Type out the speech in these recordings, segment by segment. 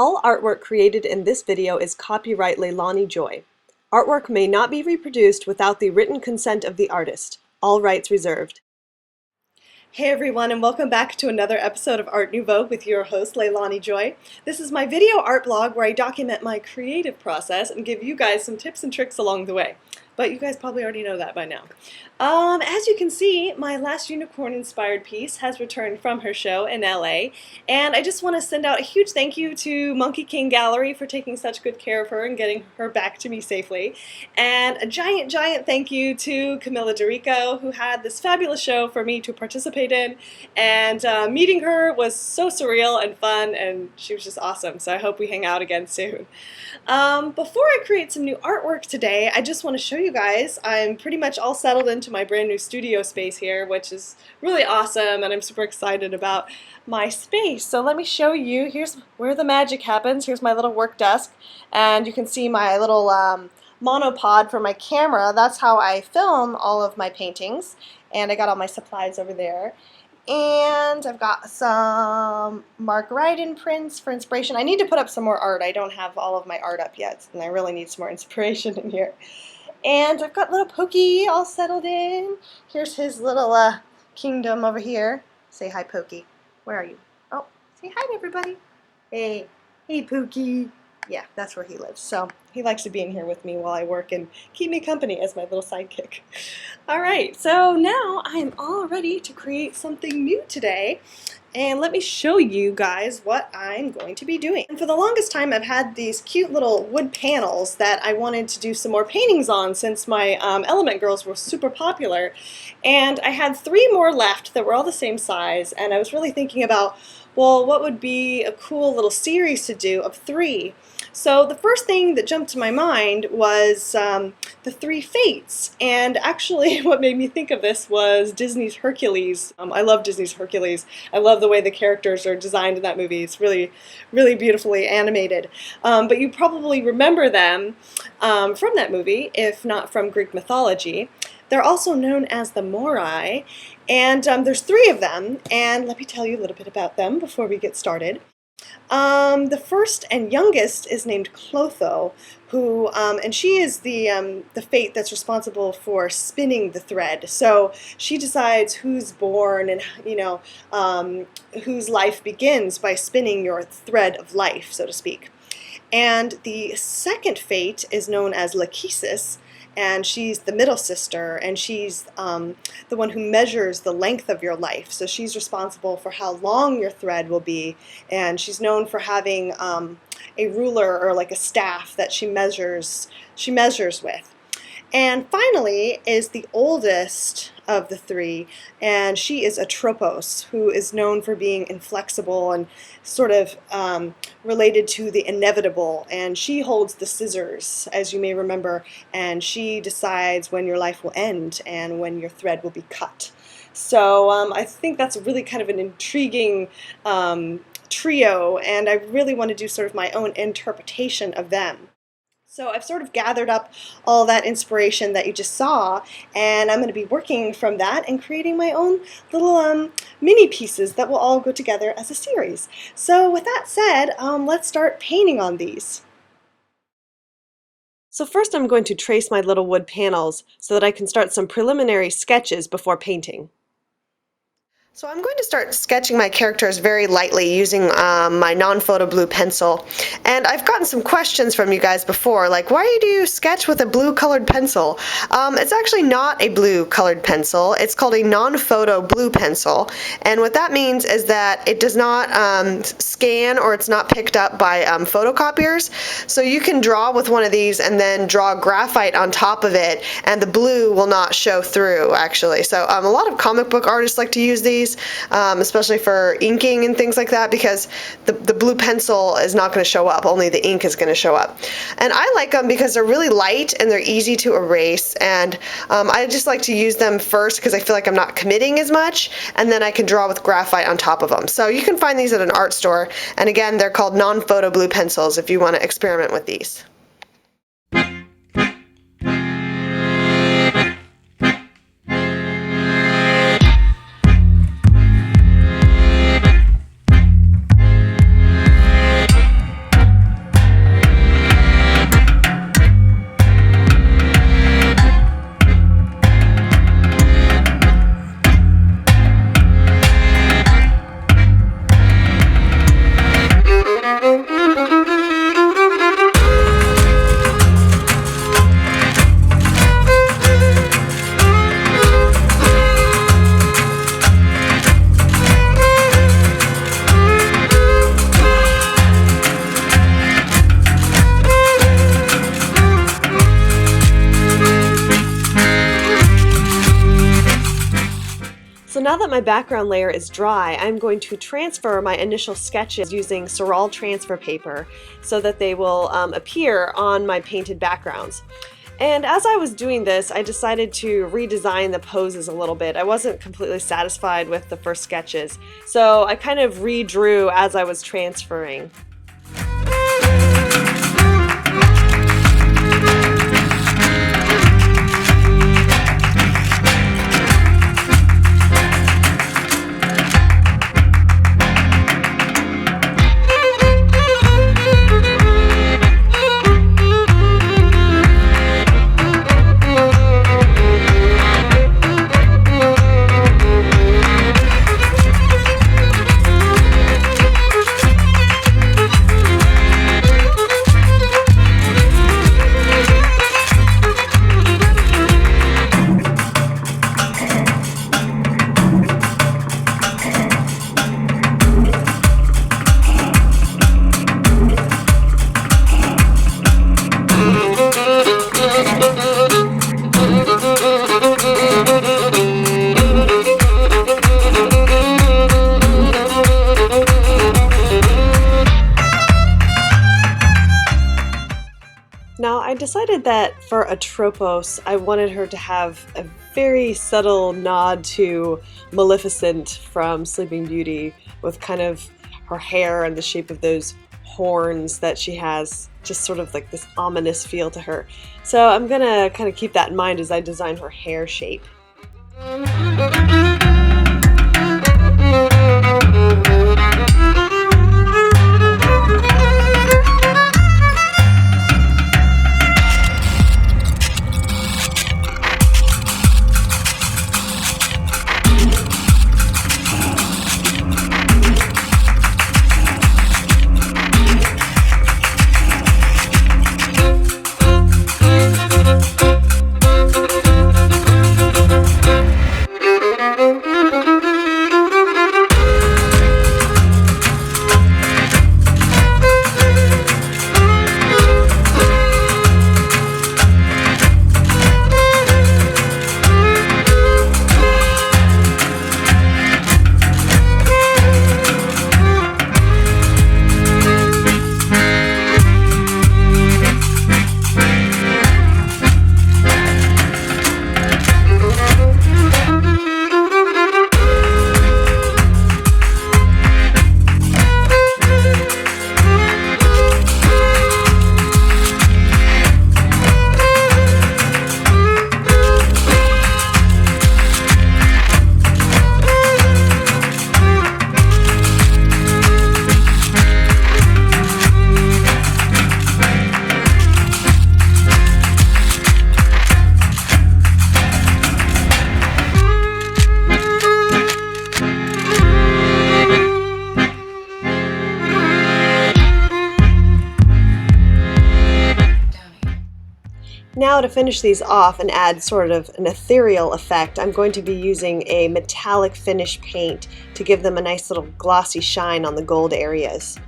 All artwork created in this video is copyright LeilaniJoy. Artwork may not be reproduced without the written consent of the artist. All rights reserved. Hey everyone, and welcome back to another episode of Art Nouveau with your host LeilaniJoy. This is my video art blog where I document my creative process and give you guys some tips and tricks along the way. But you guys probably already know that by now. As you can see, my last unicorn-inspired piece has returned from her show in LA, and I just want to send out a huge thank you to Monkey King Gallery for taking such good care of her and getting her back to me safely. And a giant thank you to Camilla Dorico, who had this fabulous show for me to participate in, and meeting her was so surreal and fun, and she was just awesome, so I hope we hang out again soon. Before I create some new artwork today, I just want to show you guys, I'm pretty much all settled into my brand new studio space here, which is really awesome, and I'm super excited about my space. So let me show you, here's where the magic happens. Here's my little work desk, and you can see my little monopod for my camera. That's how I film all of my paintings, and I got all my supplies over there. And I've got some Mark Ryden prints for inspiration. I need to put up some more art. I don't have all of my art up yet, and I really need some more inspiration in here. And I've got little Pokey all settled in. Here's his little kingdom over here. Say hi, Pokey. Where are you? Oh, say hi to everybody. Hey, Pokey. Yeah, that's where he lives. So he likes to be in here with me while I work and keep me company as my little sidekick. All right, so now I am all ready to create something new today. And let me show you guys what I'm going to be doing. And for the longest time, I've had these cute little wood panels that I wanted to do some more paintings on since my Element Girls were super popular. And I had 3 more left that were all the same size, and I was really thinking about, well, what would be a cool little series to do of 3? So the first thing that jumped to my mind was the 3 Fates, and actually what made me think of this was Disney's Hercules. I love Disney's Hercules. I love the way the characters are designed in that movie. It's really beautifully animated. But you probably remember them from that movie, if not from Greek mythology. They're also known as the Moirae, and there's 3 of them, and let me tell you a little bit about them before we get started. The first and youngest is named Clotho, who, and she is the fate that's responsible for spinning the thread. So she decides who's born and, you know, whose life begins by spinning your thread of life, so to speak. And the second fate is known as Lachesis, and she's the middle sister, and she's the one who measures the length of your life. So she's responsible for how long your thread will be, and she's known for having a ruler or like a staff that she measures with. And finally is the oldest of the 3, and she is Atropos, who is known for being inflexible and sort of related to the inevitable, and she holds the scissors, as you may remember, and she decides when your life will end and when your thread will be cut. So I think that's really kind of an intriguing trio, and I really want to do sort of my own interpretation of them. So I've sort of gathered up all that inspiration that you just saw, and I'm going to be working from that and creating my own little mini pieces that will all go together as a series. So with that said, let's start painting on these. So first I'm going to trace my little wood panels so that I can start some preliminary sketches before painting. So I'm going to start sketching my characters very lightly using my non-photo blue pencil. And I've gotten some questions from you guys before, like, why do you sketch with a blue colored pencil? It's actually not a blue colored pencil. It's called a non-photo blue pencil. And what that means is that it does not scan, or it's not picked up by photocopiers. So you can draw with one of these and then draw graphite on top of it, and the blue will not show through, actually. So a lot of comic book artists like to use these. Especially for inking and things like that, because the blue pencil is not going to show up, only the ink is going to show up. And I like them because they're really light and they're easy to erase, and I just like to use them first because I feel like I'm not committing as much, and then I can draw with graphite on top of them. So you can find these at an art store, and again, they're called non-photo blue pencils if you want to experiment with these. now that my background layer is dry, I'm going to transfer my initial sketches using Surreal transfer paper so that they will appear on my painted backgrounds. And as I was doing this, I decided to redesign the poses a little bit. I wasn't completely satisfied with the first sketches, so I kind of redrew as I was transferring. Now, I decided that for Atropos, I wanted her to have a very subtle nod to Maleficent from Sleeping Beauty, with kind of her hair and the shape of those horns that she has, just sort of like this ominous feel to her. So I'm gonna kind of keep that in mind as I design her hair shape. Now to finish these off and add sort of an ethereal effect, I'm going to be using a metallic finish paint to give them a nice little glossy shine on the gold areas.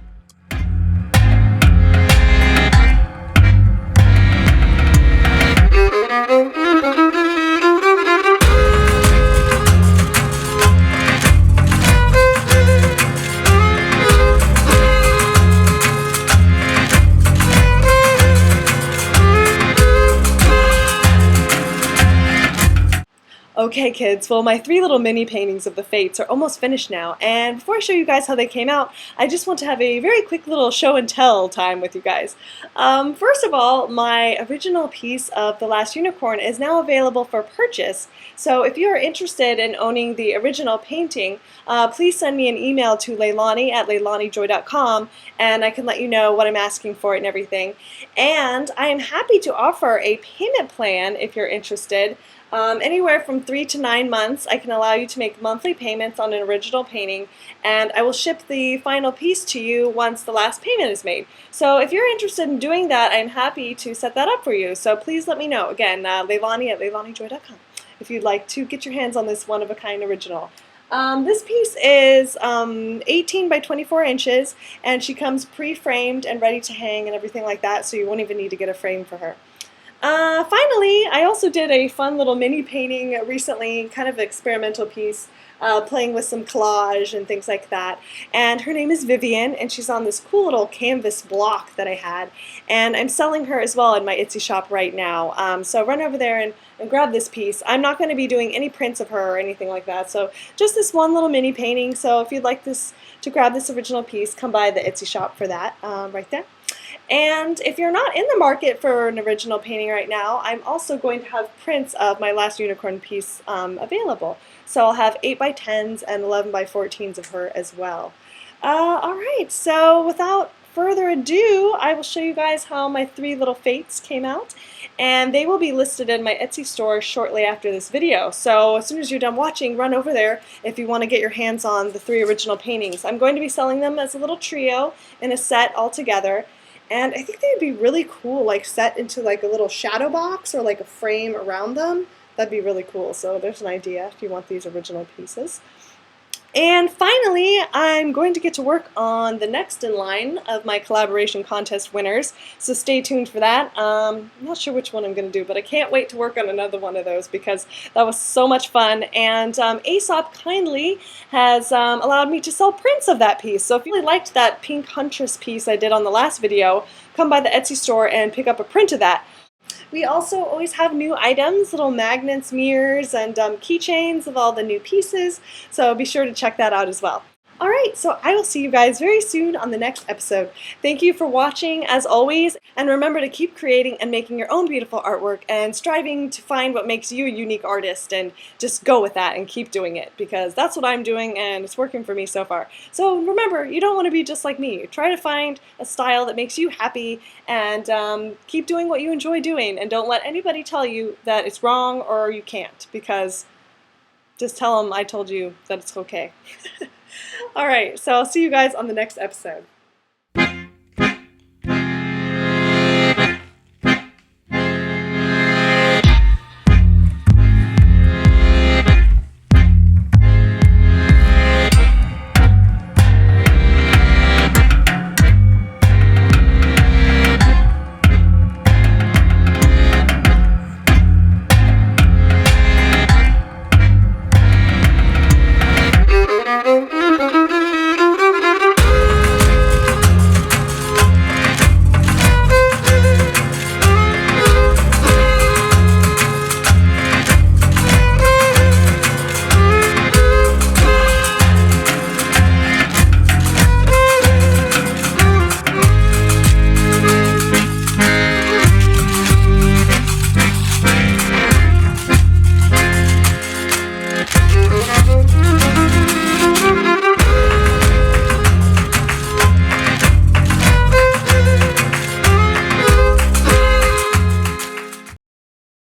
Okay kids, well my 3 little mini paintings of the Fates are almost finished now, and before I show you guys how they came out, I just want to have a very quick little show and tell time with you guys. First of all, my original piece of The Last Unicorn is now available for purchase, so if you are interested in owning the original painting, please send me an email to Leilani at LeilaniJoy.com and I can let you know what I'm asking for it and everything. And I am happy to offer a payment plan if you're interested. Anywhere from 3 to 9 months, I can allow you to make monthly payments on an original painting, and I will ship the final piece to you once the last payment is made. So if you're interested in doing that, I'm happy to set that up for you. So please let me know. Again, Leilani at LeilaniJoy.com if you'd like to get your hands on this one-of-a-kind original. This piece is 18 by 24 inches, and she comes pre-framed and ready to hang and everything like that, so you won't even need to get a frame for her. Finally, I also did a fun little mini painting recently, kind of an experimental piece, playing with some collage and things like that. And her name is Vivian, and she's on this cool little canvas block that I had. And I'm selling her as well in my Etsy shop right now. So run over there and grab this piece. I'm not going to be doing any prints of her or anything like that, so just this one little mini painting. So if you'd like to grab this original piece, come by the Etsy shop for that right there. And if you're not in the market for an original painting right now, I'm also going to have prints of my last unicorn piece available. So I'll have 8x10s and 11x14s of her as well. Alright, so without further ado, I will show you guys how my 3 little fates came out. And they will be listed in my Etsy store shortly after this video. So as soon as you're done watching, run over there if you want to get your hands on the 3 original paintings. I'm going to be selling them as a little trio in a set all together. And I think they'd be really cool, like set into like a little shadow box or like a frame around them. That'd be really cool. So there's an idea if you want these original pieces. And finally, I'm going to get to work on the next in line of my collaboration contest winners, so stay tuned for that. I'm not sure which one I'm going to do, but I can't wait to work on another one of those because that was so much fun. And Aesop kindly has allowed me to sell prints of that piece. So if you really liked that pink huntress piece I did on the last video, come by the Etsy store and pick up a print of that. We also always have new items, little magnets, mirrors, and keychains of all the new pieces, so be sure to check that out as well. Alright, so I will see you guys very soon on the next episode. Thank you for watching, as always, and remember to keep creating and making your own beautiful artwork and striving to find what makes you a unique artist and just go with that and keep doing it, because that's what I'm doing and it's working for me so far. So remember, you don't want to be just like me. Try to find a style that makes you happy and keep doing what you enjoy doing, and don't let anybody tell you that it's wrong or you can't, because just tell them I told you that it's okay. Alright, so I'll see you guys on the next episode.